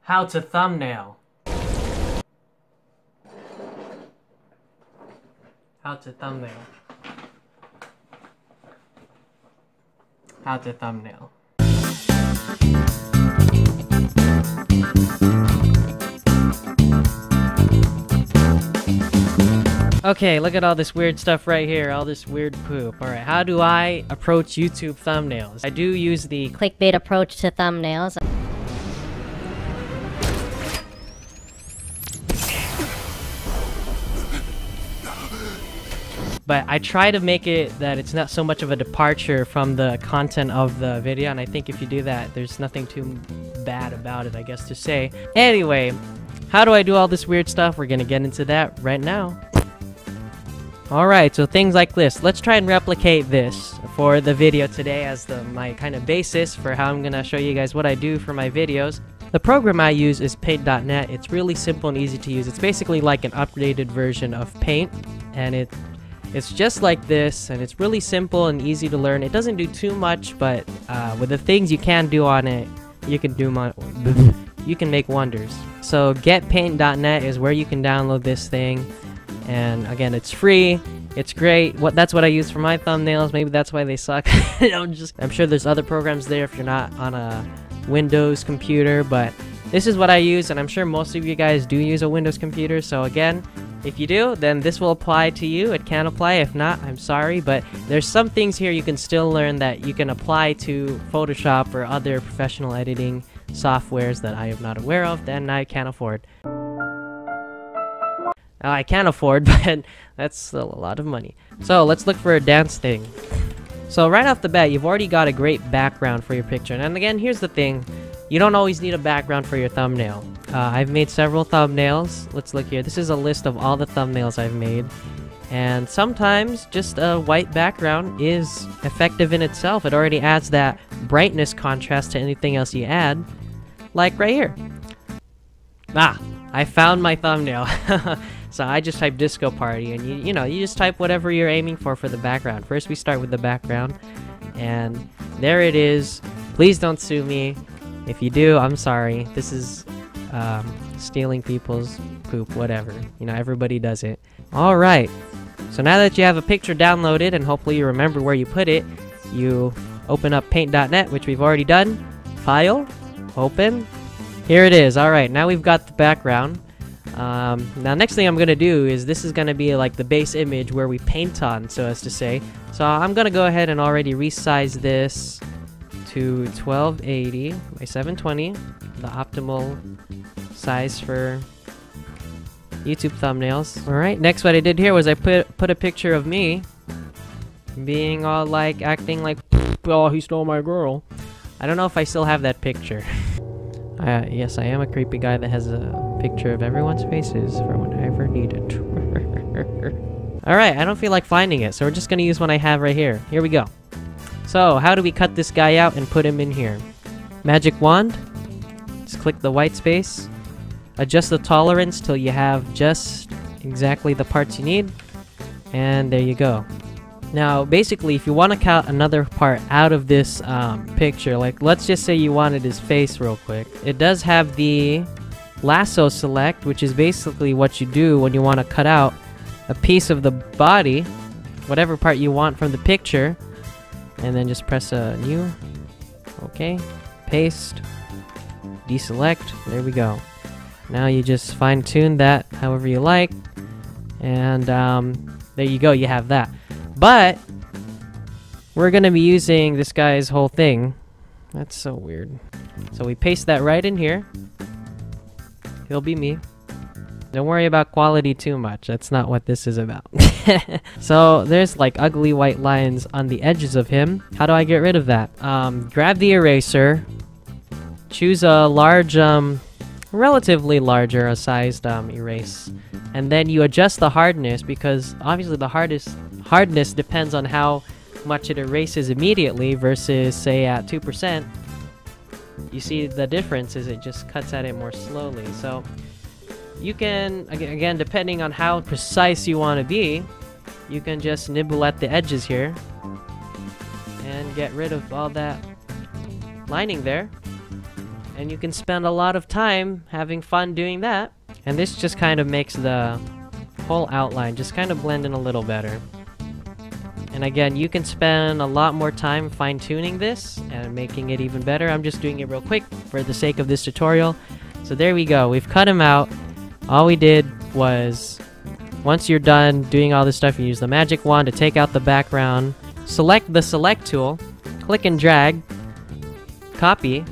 How to thumbnail. How to thumbnail. How to thumbnail. Okay, look at all this weird stuff right here, all this weird poop. Alright, how do I approach YouTube thumbnails? I do use the clickbait approach to thumbnails. But I try to make it that it's not so much of a departure from the content of the video, and I think if you do that, there's nothing too bad about it, I guess, to say. Anyway, how do I do all this weird stuff? We're gonna get into that right now. Alright, so things like this. Let's try and replicate this for the video today as my kind of basis for how I'm gonna show you guys what I do for my videos. The program I use is Paint.net. It's really simple and easy to use. It's basically like an updated version of Paint, and it's just like this, and it's really simple and easy to learn. It doesn't do too much, but with the things you can do on it, you can make wonders. So getpaint.net is where you can download this thing, and again, it's free. It's great. That's what I use for my thumbnails. Maybe that's why they suck. I'm sure there's other programs there if you're not on a Windows computer, but this is what I use, and I'm sure most of you guys do use a Windows computer. So again, if you do, then this will apply to you. It can apply. If not, I'm sorry, but there's some things here you can still learn that you can apply to Photoshop or other professional editing softwares that I am not aware of, then I can't afford. I can afford, but that's still a lot of money. So let's look for a dance thing. So right off the bat, you've already got a great background for your picture. And again, here's the thing. You don't always need a background for your thumbnail. I've made several thumbnails. Let's look here. This is a list of all the thumbnails I've made. And sometimes just a white background is effective in itself. It already adds that brightness contrast to anything else you add. Like right here. Ah, I found my thumbnail. So I just type disco party, and you just type whatever you're aiming for the background. First we start with the background, and there it is. Please don't sue me. If you do, I'm sorry. This is stealing people's poop, whatever. Everybody does it. Alright, so now that you have a picture downloaded, and hopefully you remember where you put it, you open up paint.net, which we've already done. File, open. Here it is. Alright, now we've got the background. Now next thing I'm gonna do is this is gonna be like the base image where we paint on, so as to say. So I'm gonna go ahead and already resize this to 1280 by 720, the optimal size for YouTube thumbnails. Alright, next what I did here was I put a picture of me being all like acting like, oh, he stole my girl. I don't know if I still have that picture. Yes, I am a creepy guy that has a picture of everyone's faces for when I ever need it. Alright, I don't feel like finding it, so we're just gonna use one I have right here. Here we go. So, how do we cut this guy out and put him in here? Magic wand. Just click the white space. Adjust the tolerance till you have just exactly the parts you need. And there you go. Now, basically, if you want to cut another part out of this picture, like let's just say you wanted his face real quick, it does have the lasso select, which is basically what you do when you want to cut out a piece of the body, whatever part you want from the picture, and then just press a new, okay, paste, deselect, there we go. Now you just fine tune that however you like, and there you go, you have that. But we're gonna be using this guy's whole thing. That's so weird. So we paste that right in here. He'll be me. Don't worry about quality too much. That's not what this is about. So there's like ugly white lines on the edges of him. How do I get rid of that? Grab the eraser. Choose a large, relatively larger sized erase. And then you adjust the hardness, because obviously the hardness depends on how much it erases immediately versus say at 2%. You see the difference is it just cuts at it more slowly. So you can, again, depending on how precise you want to be, you can just nibble at the edges here and get rid of all that lining there. and you can spend a lot of time having fun doing that. And this just kind of makes the whole outline just kind of blend in a little better. And again, you can spend a lot more time fine-tuning this and making it even better. I'm just doing it real quick for the sake of this tutorial. So there we go. We've cut him out. All we did was, once you're done doing all this stuff, you use the magic wand to take out the background. Select the select tool. Click and drag. Copy.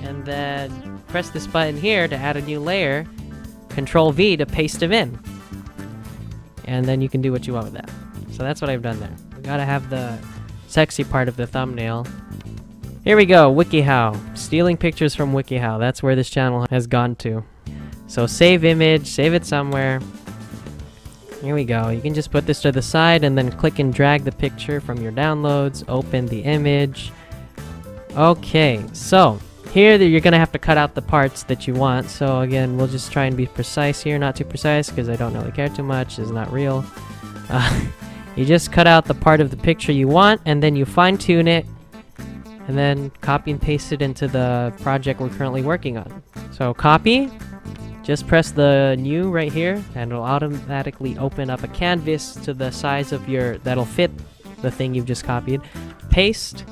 And then press this button here to add a new layer. Control V to paste him in. And then you can do what you want with that. So that's what I've done there. We gotta have the sexy part of the thumbnail. Here we go, WikiHow. Stealing pictures from WikiHow. That's where this channel has gone to. So save image, save it somewhere. Here we go. You can just put this to the side and then click and drag the picture from your downloads. Open the image. Okay, so here you're gonna have to cut out the parts that you want. So again, we'll just try and be precise here. Not too precise because I don't really care too much. It's not real. You just cut out the part of the picture you want, and then you fine-tune it, and then copy and paste it into the project we're currently working on. So copy, just press the new right here, and it'll automatically open up a canvas to the size of that'll fit the thing you've just copied. Paste,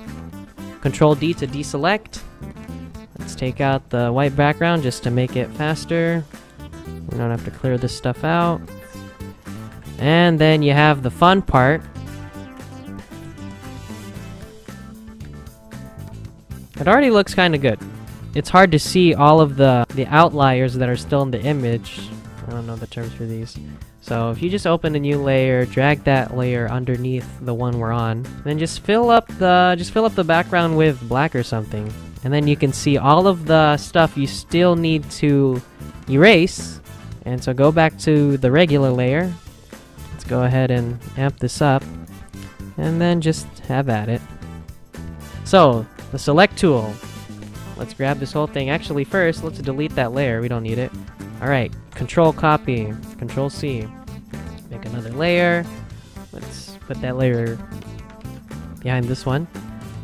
Control D to deselect. Let's take out the white background just to make it faster. We don't have to clear this stuff out. And then you have the fun part. It already looks kind of good. It's hard to see all of the outliers that are still in the image. I don't know the terms for these. So if you just open a new layer, drag that layer underneath the one we're on, then just fill up the background with black or something. And then you can see all of the stuff you still need to erase. And so go back to the regular layer. Go ahead and amp this up, and then just have at it. So, the select tool. Let's grab this whole thing. Actually, first, let's delete that layer. We don't need it. Alright, Control Copy, Control C. Make another layer. Let's put that layer behind this one.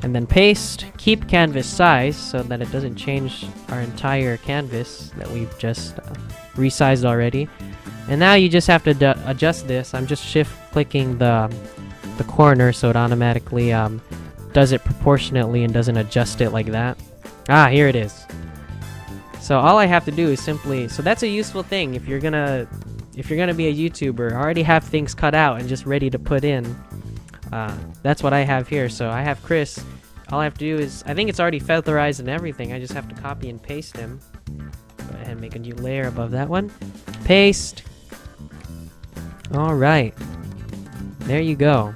And then paste. Keep canvas size so that it doesn't change our entire canvas that we've just resized already. And now you just have to adjust this. I'm just shift clicking the corner so it automatically does it proportionately and doesn't adjust it like that. Ah, here it is. So all I have to do is simply, so that's a useful thing if you're gonna be a YouTuber, already have things cut out and just ready to put in. That's what I have here. So I have Chris. All I have to do is, I think it's already featherized and everything. I just have to copy and paste him. Go ahead and make a new layer above that one. Paste. Alright, there you go.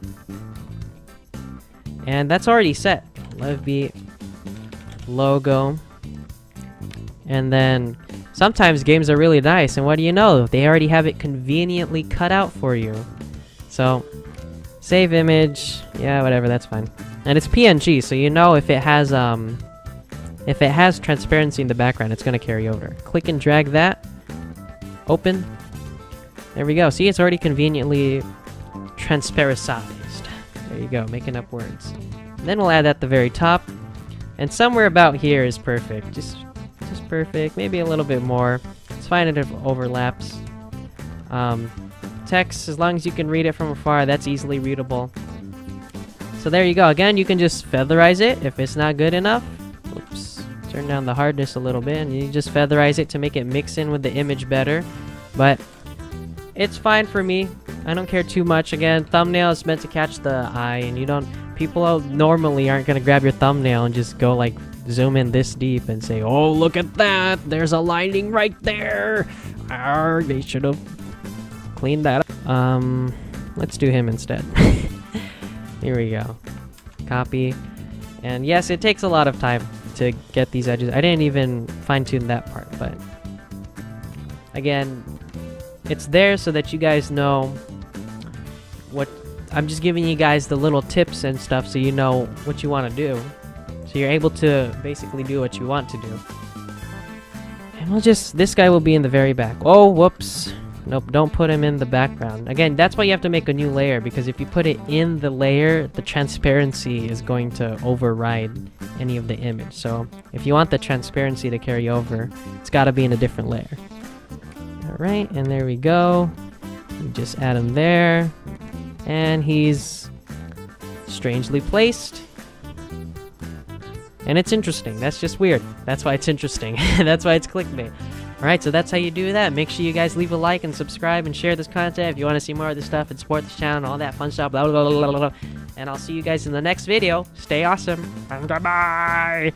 And that's already set. Live beat, logo. And then sometimes games are really nice, and what do you know? They already have it conveniently cut out for you. So, save image, yeah, whatever, that's fine. And it's PNG, so you know if it has transparency in the background, it's gonna carry over. Click and drag that. Open. There we go. See, it's already conveniently transparentized. There you go, making up words. And then we'll add that at the very top. And somewhere about here is perfect. Just perfect. Maybe a little bit more. It's fine if it overlaps. Text, as long as you can read it from afar, that's easily readable. So there you go. Again, you can just featherize it if it's not good enough. Oops. Turn down the hardness a little bit, and you just featherize it to make it mix in with the image better. But it's fine for me. I don't care too much. Again, thumbnail is meant to catch the eye, and people normally aren't gonna grab your thumbnail and just go like zoom in this deep and say, "Oh, look at that! There's a lining right there." They should have cleaned that up. Let's do him instead. Here we go. Copy, and yes, it takes a lot of time to get these edges. I didn't even fine-tune that part, but again, it's there so that you guys know what I'm just giving you guys the little tips and stuff so you know what you want to do. So you're able to basically do what you want to do. And this guy will be in the very back. Oh, whoops. Nope, don't put him in the background. Again, that's why you have to make a new layer, because if you put it in the layer, the transparency is going to override any of the image. So if you want the transparency to carry over, it's got to be in a different layer. Alright, and there we go. You just add him there. And he's strangely placed. And it's interesting. That's just weird. That's why it's interesting. That's why it's clickbait. Alright, so that's how you do that. Make sure you guys leave a like and subscribe and share this content if you want to see more of this stuff and support this channel and all that fun stuff. Blah, blah, blah, blah, blah. And I'll see you guys in the next video. Stay awesome. And goodbye.